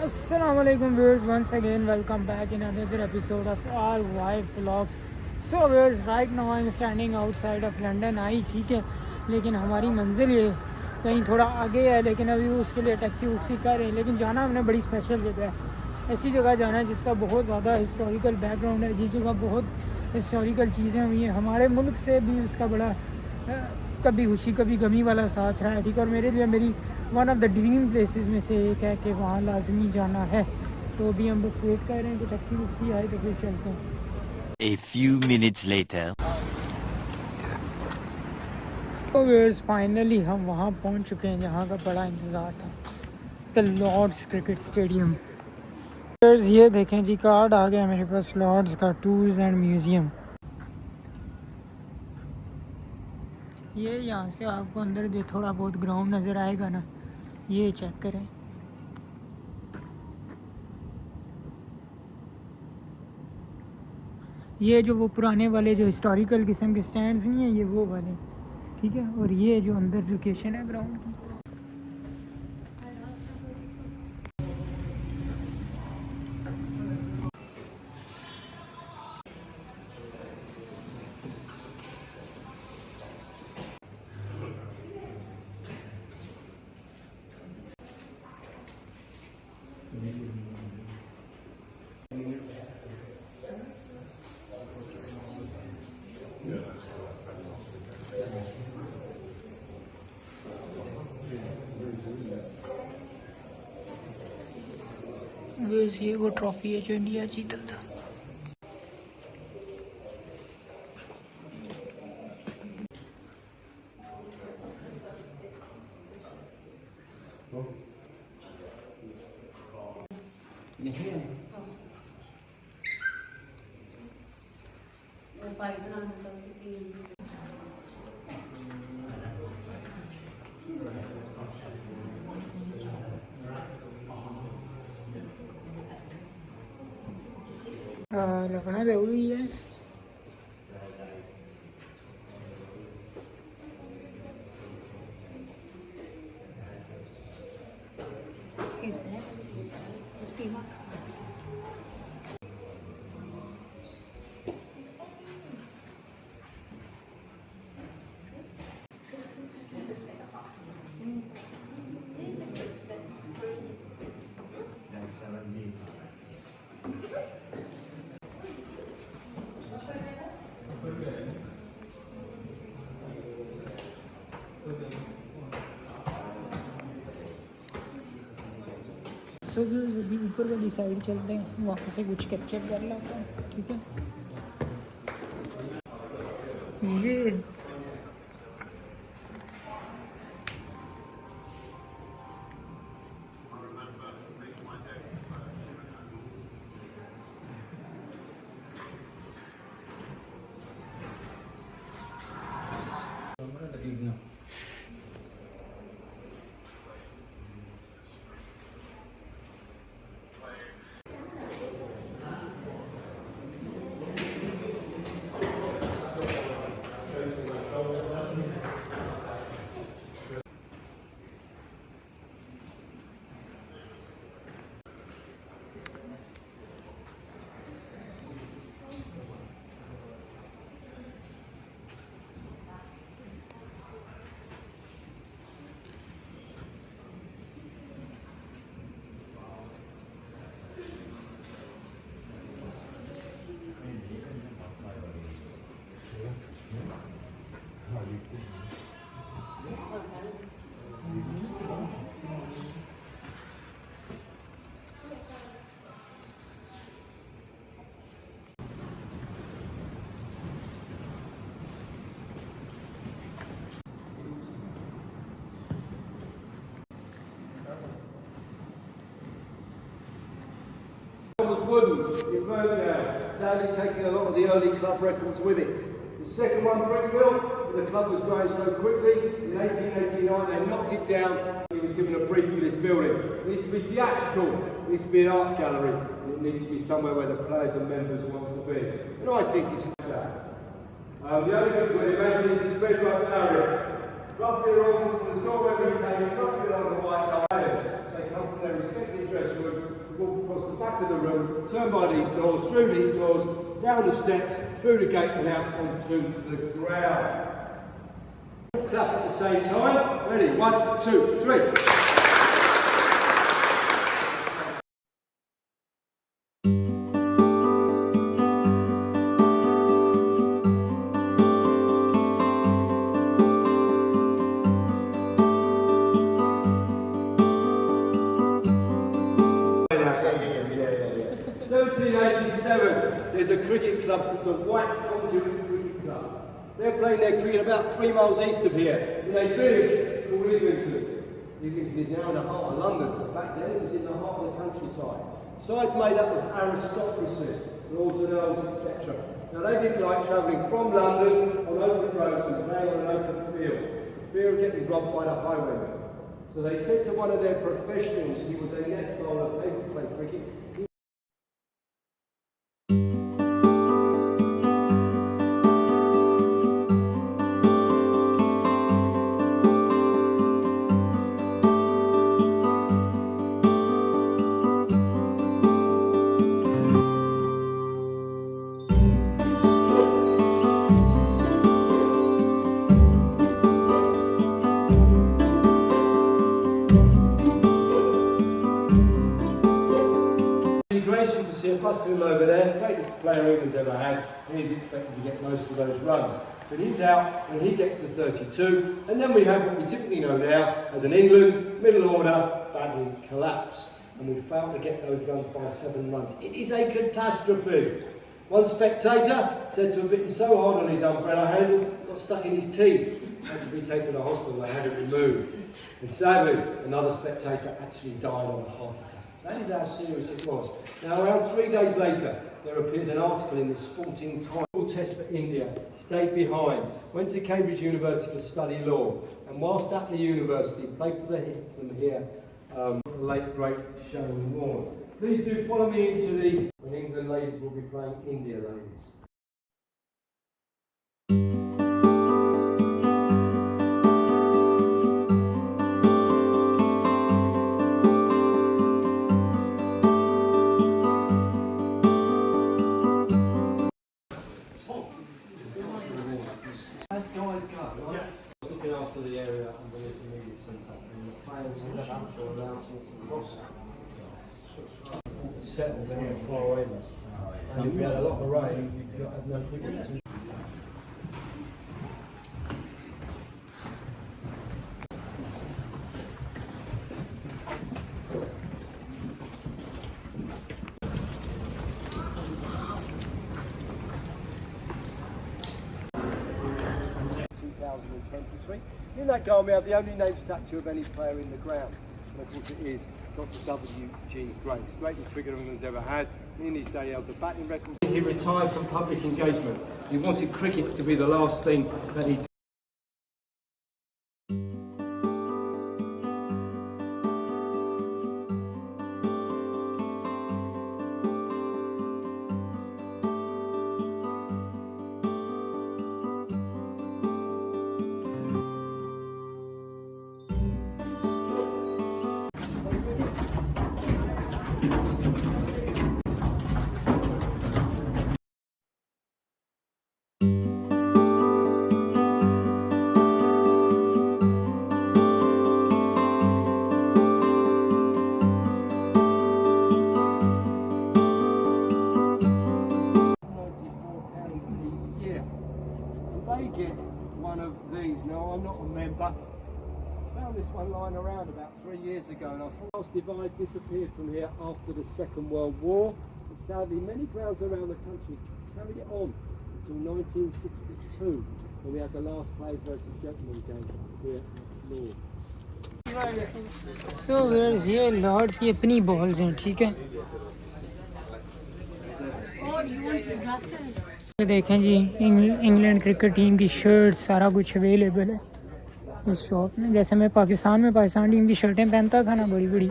Assalamualaikum viewers, once again welcome back in another episode of our Wife Vlogs. So viewers, right now I'm standing outside of London आई ठीक है, लेकिन हमारी मंजिल ये कहीं थोड़ा आगे है, लेकिन अभी उसके लिए टैक्सी वुक्सी कर रहे हैं। लेकिन जाना हमने बड़ी स्पेशल जगह है, ऐसी जगह जाना है जिसका बहुत ज़्यादा हिस्टोरिकल बैकग्राउंड है, जिस जगह बहुत हिस्टोरिकल चीज़ें हुई हैं। हमारे मुल्क से भी उसका बड़ा कभी खुशी कभी गमी वाला साथ रहा है, ठीक है। और मेरे लिए मेरी one of the dream places में से एक है कि वहाँ लाजमी जाना है। तो अभी हम बस वेट कर रहे हैं कि टैक्सी वैक्सी आए तो फिर चलते हैं। A few minutes later. तो व्यूअर्स फाइनली हम वहाँ पहुँच चुके हैं जहाँ का बड़ा इंतज़ार था, the Lord's cricket stadium. Viewers ये देखें जी, कार्ड आ गया मेरे पास लॉर्ड्स का, टूर्स एंड म्यूज़ियम। ये यहाँ से आपको अंदर जो थोड़ा बहुत ग्राउंड नज़र आएगा ना, ये चेक करें। ये जो वो पुराने वाले जो हिस्टोरिकल किस्म के स्टैंड्स नहीं हैं, ये वो वाले, ठीक है। और ये जो अंदर लोकेशन है ग्राउंड की, ये वो ट्रॉफी है जो इंडिया जीता था। लगना जरूरी है। सो व्यूअर्स अभी ऊपर वाली साइड चलते हैं, वहाँ से कुछ कैप्चर कर लेते हैं, ठीक है। ये was wooden in Birmingham, sadly taking a lot of the early club records with it. The second one, brick built, but the club was growing so quickly, in 1889 they knocked it down. He was given a brief for this building. It needs to be theatrical, it needs to be an art gallery, and it needs to be somewhere where the players and members want to be. And I think it's that. The only thing we imagine is a spread like area. Roughly along the door where we came, roughly along the white lines. They come from their respective dress room. walk across the back of the room, turn by these doors, through these doors, down the steps, through the gate and out onto the ground. Clap at the same time. Ready? 1, 2, 3. There's a cricket club called the White Conduit Cricket Club. They're playing their cricket about 3 miles east of here, in a village called Islington. Islington is now in the heart of London. Back then it was in the heart of the countryside. The side's made up of aristocracy, lords and earls, etc. Now they didn't like travelling from London on open roads and playing on an open field, for fear of getting robbed by the highwaymen. So they said to one of their professionals, he was a net bowler, paid to play cricket. You can see a bus of him over there, greatest player England's ever had, and he's expected to get most of those runs. But he's out when he gets to 32, and then we have what we typically know now as an England middle order batting collapse. And we failed to get those runs by 7 runs. It is a catastrophe. One spectator said to have bitten so hard on his umbrella handle, got stuck in his teeth, had to be taken to hospital, they had it removed. And sadly, another spectator actually died of a heart attack. That is how serious it was. Now, around 3 days later, there appears an article in the Sporting Times. Test for India, stayed behind, went to Cambridge University to study law, and whilst at the university, played for them here, the late great Sharon Warne. Please do follow me into the when England ladies will be playing India ladies. Looking after the area underneath the media centre, and the players are allowed to cross settle down far away. And if we had a lot of rain, you had no cricket. In that goal we have the only named statue of any player in the ground, and of course it is Dr. W.G. Grace, greatest cricketer England's ever had. In his day he held the batting records. He retired from public engagement. He wanted cricket to be the last thing that he did. They get one of these. Now I'm not a member. I found this one lying around about 3 years ago, and I thought House Divide disappeared from here after the Second World War. But sadly, many grounds around the country carried it on until 1962, when we had the last players versus gentlemen game here at Lord's. So where's here Lords की अपनी balls हैं, ठीक है? देखें जी, England cricket team की shirt सारा कुछ available है इस शॉप में. जैसे मैं पाकिस्तान में पाकिस्तान टीम की शर्टें पहनता था ना, बड़ी बड़ी.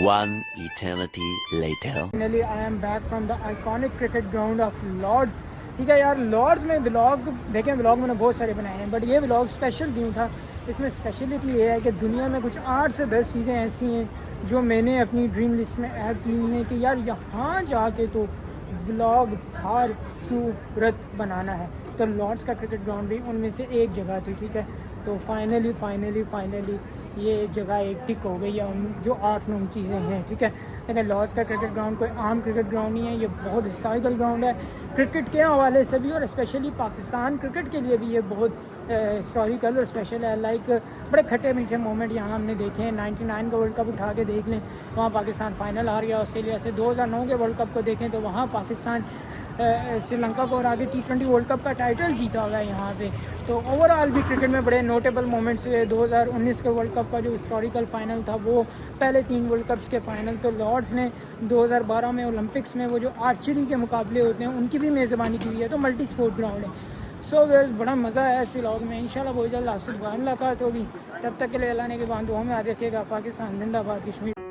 One eternity later. Finally, I am back from the iconic cricket ground of Lords. ठीक है यार, लॉर्ड्स में व्लॉग देखें, व्लॉग मैंने बहुत सारे बनाए हैं, बट ये व्लॉग स्पेशल क्यों था? इसमें स्पेशलिटी ये है कि दुनिया में कुछ 8 से 10 चीज़ें ऐसी हैं जो मैंने अपनी ड्रीम लिस्ट में ऐड की हुई है कि यार यहाँ जाके तो व्लॉग हर सूरत बनाना है। तो लॉर्ड्स का क्रिकेट ग्राउंड भी उनमें से एक जगह थी, ठीक है। तो फाइनली ये जगह एक टिक हो गई है, उन जो 8-9 चीज़ें हैं, ठीक है। लेकिन लॉर्ड्स का क्रिकेट ग्राउंड कोई आम क्रिकेट ग्राउंड नहीं है, ये बहुत हिस्टोरिकल ग्राउंड है क्रिकेट के हवाले से भी, और स्पेशली पाकिस्तान क्रिकेट के लिए भी ये बहुत हिस्टोरिकल और स्पेशल है। लाइक बड़े खट्टे मीठे मोमेंट यहाँ हमने देखे हैं। 99 का वर्ल्ड कप उठा के देख लें, वहाँ पाकिस्तान फाइनल हार गया ऑस्ट्रेलिया से। 2009 के वर्ल्ड कप को देखें तो वहाँ पाकिस्तान श्रीलंका को और आगे T20 वर्ल्ड कप का टाइटल जीता हुआ है यहाँ पे। तो ओवरऑल भी क्रिकेट में बड़े नोटेबल मोमेंट्स हुए। 2019 के वर्ल्ड कप का जो हिस्टोरिकल फाइनल था वो पहले 3 वर्ल्ड कप्स के फाइनल। तो लॉर्ड्स ने 2012 में ओलंपिक्स में वो जो आर्चरी के मुकाबले होते हैं उनकी भी मेज़बानी की हुई है। तो मल्टी स्पोर्ट ग्राउंड है। सो वेयर बड़ा मज़ा आया इस व्लॉग में। इंशाल्लाह बहुत जल्द आपसे दोबारा मुलाकात होगी। तब तक के लिए अल्लाह ने के बाद दुआ में याद रखिएगा। पाकिस्तान जिंदाबाद, कश्मीर।